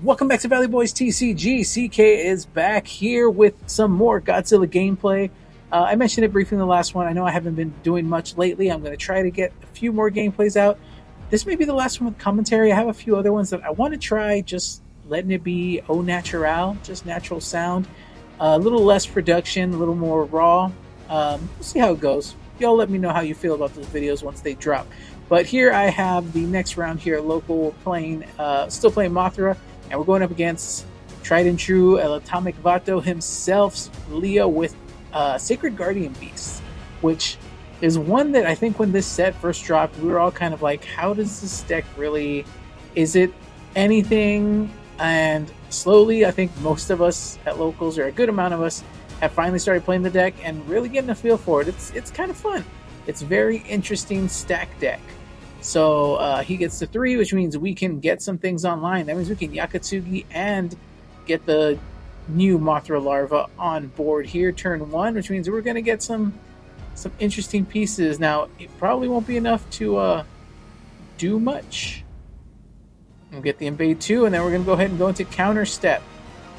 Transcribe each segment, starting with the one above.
Welcome back to Valley Boys TCG. CK is back here with some more Godzilla gameplay. I mentioned it briefly in the last one. I know I haven't been doing much lately. I'm going to try to get a few more gameplays out. This may be the last one with commentary. I have a few other ones that I want to try just letting it be au naturel, just natural sound. A little less production, a little more raw. We'll see how it goes. Y'all let me know how you feel about those videos once they drop. But here I have the next round here, local playing, still playing Mothra. And we're going up against tried and true El Atomic Vato himself, Leo, with Sacred Guardian Beast, which is one that I think when this set first dropped, we were all kind of like, how does this deck really, is it anything? And slowly, I think most of us at locals, or a good amount of us, have finally started playing the deck and really getting a feel for it. It's kind of fun. It's very interesting stack deck. So he gets to 3, which means we can get some things online. That means we can Yakatsugi and get the new Mothra larva on board here, turn 1, which means we're going to get some interesting pieces. Now, it probably won't be enough to do much. We'll get the invade 2, and then we're going to go ahead and go into counter step.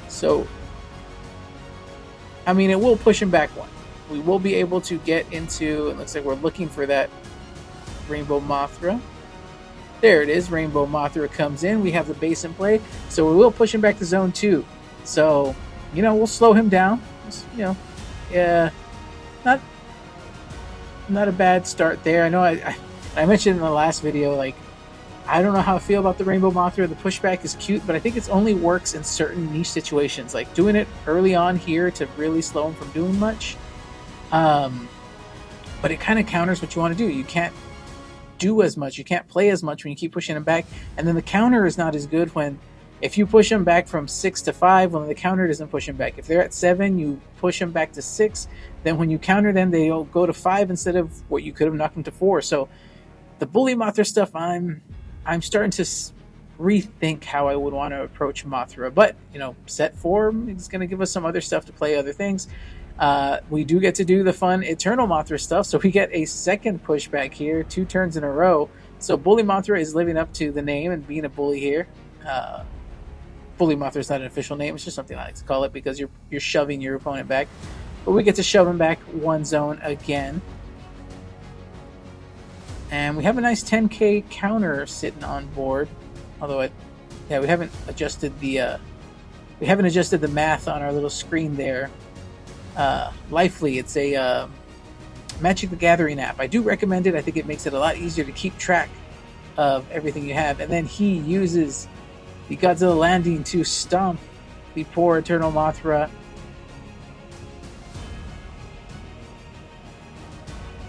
So, I mean, it will push him back 1. We will be able to get into, it looks like we're looking for that Rainbow Mothra. There it is. Rainbow Mothra comes in. We have the base in play. So we will push him back to zone 2. So, we'll slow him down. Yeah, not a bad start there. I know I mentioned in the last video, like, I don't know how I feel about the Rainbow Mothra. The pushback is cute, but I think it only works in certain niche situations. Like doing it early on here to really slow him from doing much. But it kind of counters what you want to do. You can't do as much, you can't play as much when you keep pushing them back, and then the counter is not as good when if you push them back from 6 to 5, when the counter doesn't push them back. If they're at 7, you push them back to 6, then when you counter them, they'll go to 5 instead of what you could have knocked them to 4. So the Bully Mothra stuff, I'm starting to rethink how I would want to approach Mothra, but set 4 is going to give us some other stuff to play, other things. We do get to do the fun Eternal Mothra stuff, so we get a second pushback here, 2 turns in a row. So Bully Mothra is living up to the name and being a bully here. Bully Mothra is not an official name, it's just something I like to call it because you're shoving your opponent back. But we get to shove him back 1 zone again. And we have a nice 10k counter sitting on board. Although we haven't adjusted the math on our little screen there. Lively, it's a Magic the Gathering app. I do recommend it. I think it makes it a lot easier to keep track of everything you have. And then he uses the Godzilla landing to stomp the poor Eternal Mothra.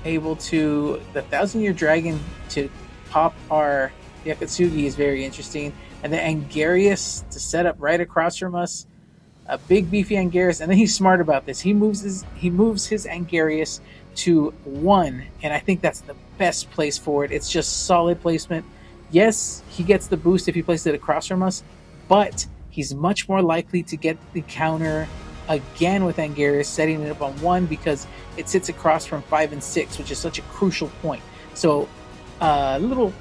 Able to, the 1,000-year dragon to pop our Yakatsugi is very interesting. And the Angarius to set up right across from us. A big beefy Angarius, and then he's smart about this. He moves his Angarius to 1, and I think that's the best place for it. It's just solid placement. Yes, he gets the boost if he places it across from us, but he's much more likely to get the counter again with Angarius, setting it up on 1 because it sits across from 5 and 6, which is such a crucial point. So, little,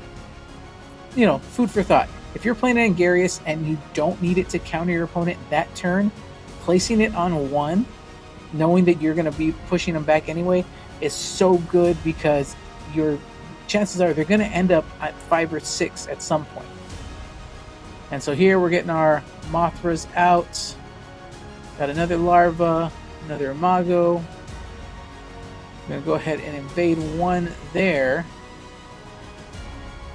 food for thought. If you're playing Angarius and you don't need it to counter your opponent that turn, placing it on 1, knowing that you're going to be pushing them back anyway, is so good because your chances are they're going to end up at 5 or 6 at some point. And so here we're getting our Mothras out. Got another larva, another Imago. I'm going to go ahead and invade 1 there.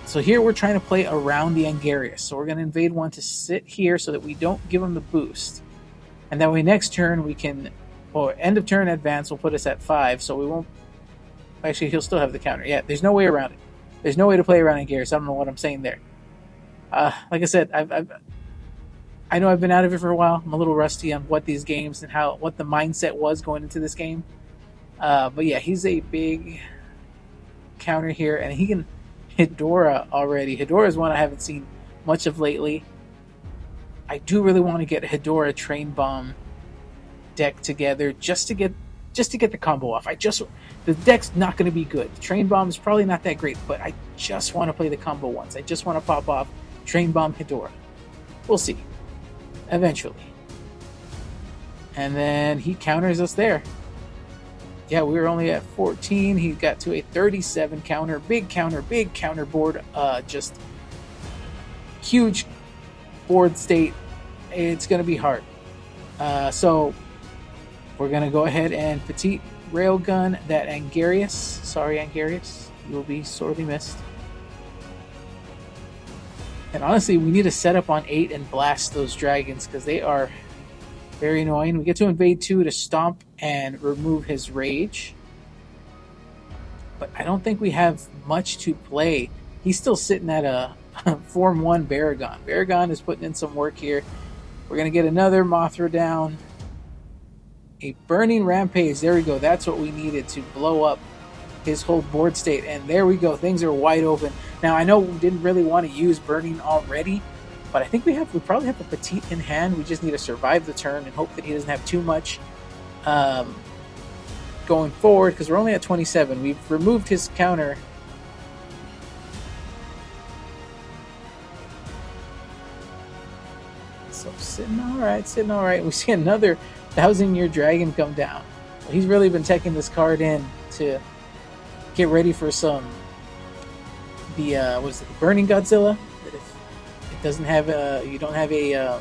So here we're trying to play around the Angarius. So we're going to invade 1 to sit here so that we don't give him the boost. And that way next turn we can, or end of turn advance will put us at 5. So we won't, actually he'll still have the counter. Yeah, there's no way around it. There's no way to play around Angarius. I don't know what I'm saying there. Like I said, I know I've been out of it for a while. I'm a little rusty on what these games and what the mindset was going into this game. But yeah, he's a big counter here, and he can Hedora already. Hedora is one I haven't seen much of lately. I do really want to get a Hedora Train Bomb deck together just to get the combo off. The deck's not going to be good. Train Bomb is probably not that great, but I just want to play the combo once. I just want to pop off Train Bomb Hedora. We'll see. eventually. And then he counters us there. Yeah, we were only at 14. He got to a 37 counter, big counter board. Just huge board state. It's going to be hard. So we're going to go ahead and petite railgun that Angarius. Sorry, Angarius. You will be sorely missed. And honestly, we need to set up on 8 and blast those dragons because they are very annoying. We get to invade 2 to stomp and remove his rage. But I don't think we have much to play. He's still sitting at a Form 1 Baragon. Baragon is putting in some work here. We're going to get another Mothra down. A Burning Rampage. There we go. That's what we needed to blow up his whole board state. And there we go. Things are wide open. Now, I know we didn't really want to use Burning already, but I think we probably have a Petite in hand. We just need to survive the turn and hope that he doesn't have too much going forward, because we're only at 27. We've removed his counter. So sitting all right. We see another 1,000-year dragon come down. He's really been taking this card in to get ready for some the Burning Godzilla. That if it doesn't have you don't have a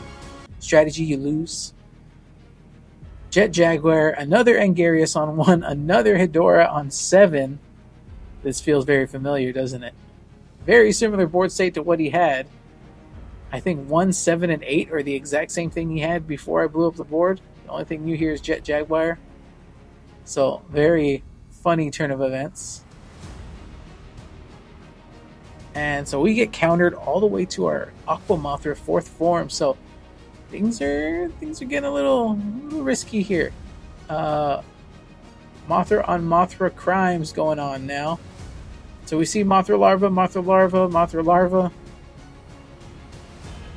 strategy, you lose. Jet Jaguar, another Angarius on 1, another Hedora on 7. This feels very familiar, doesn't it? Very similar board state to what he had. I think 1, 7, and 8 are the exact same thing he had before I blew up the board. The only thing new here is Jet Jaguar. So, very funny turn of events. And so we get countered all the way to our Aqua Mothra 4th form. So things are getting a little risky here. Mothra on Mothra crimes going on now. So we see Mothra Larva.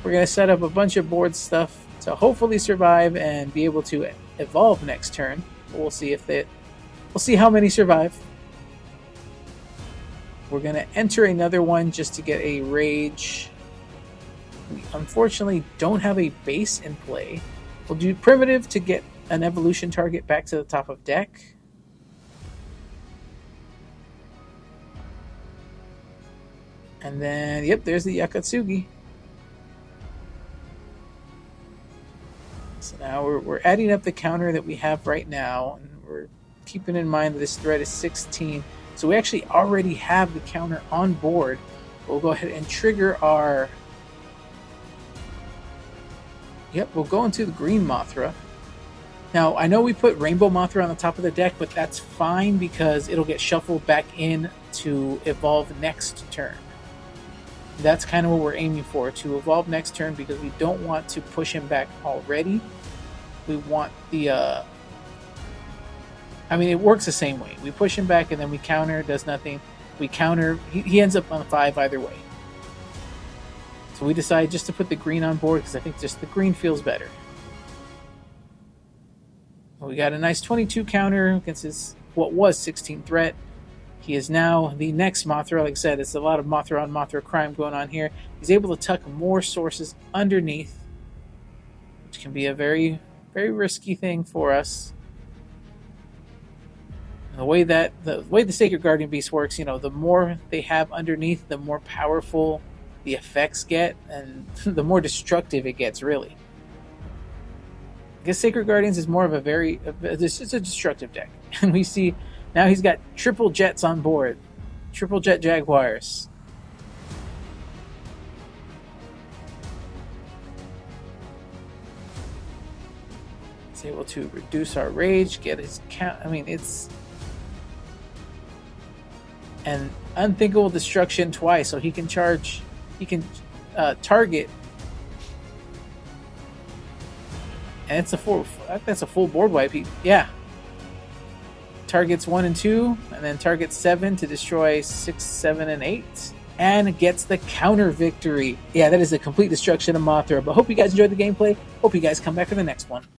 We're going to set up a bunch of board stuff to hopefully survive and be able to evolve next turn. We'll see we'll see how many survive. We're going to enter another one just to get a rage. We unfortunately don't have a base in play. We'll do primitive to get an evolution target back to the top of deck. And then, yep, there's the Yakatsugi. So now we're adding up the counter that we have right now, and we're keeping in mind that this threat is 16. So we actually already have the counter on board. We'll go ahead and trigger our... Yep, we'll go into the green Mothra. Now, I know we put Rainbow Mothra on the top of the deck, but that's fine because it'll get shuffled back in to evolve next turn. That's kind of what we're aiming for, to evolve next turn, because we don't want to push him back already. We want the... I mean, it works the same way. We push him back and then we counter, does nothing. We counter, he ends up on 5 either way. So we decide just to put the green on board because I think just the green feels better. We got a nice 22 counter against his what was 16 threat. He is now the next Mothra. Like I said, it's a lot of Mothra on Mothra crime going on here. He's able to tuck more sources underneath, which can be a very, very risky thing for us. The way the Sacred Guardian Beast works, the more they have underneath, the more powerful the effects get, and the more destructive it gets, really. I guess Sacred Guardians is more of it's a destructive deck. And we see now he's got triple jets on board. Triple jet Jaguars. He's able to reduce our rage, get his count. I mean, it's... And unthinkable destruction twice, so he can target. And it's that's a full board wipe. Yeah. Targets 1 and 2, and then targets 7 to destroy 6, 7, and 8. And gets the counter victory. Yeah, that is a complete destruction of Mothra. But hope you guys enjoyed the gameplay. Hope you guys come back for the next one.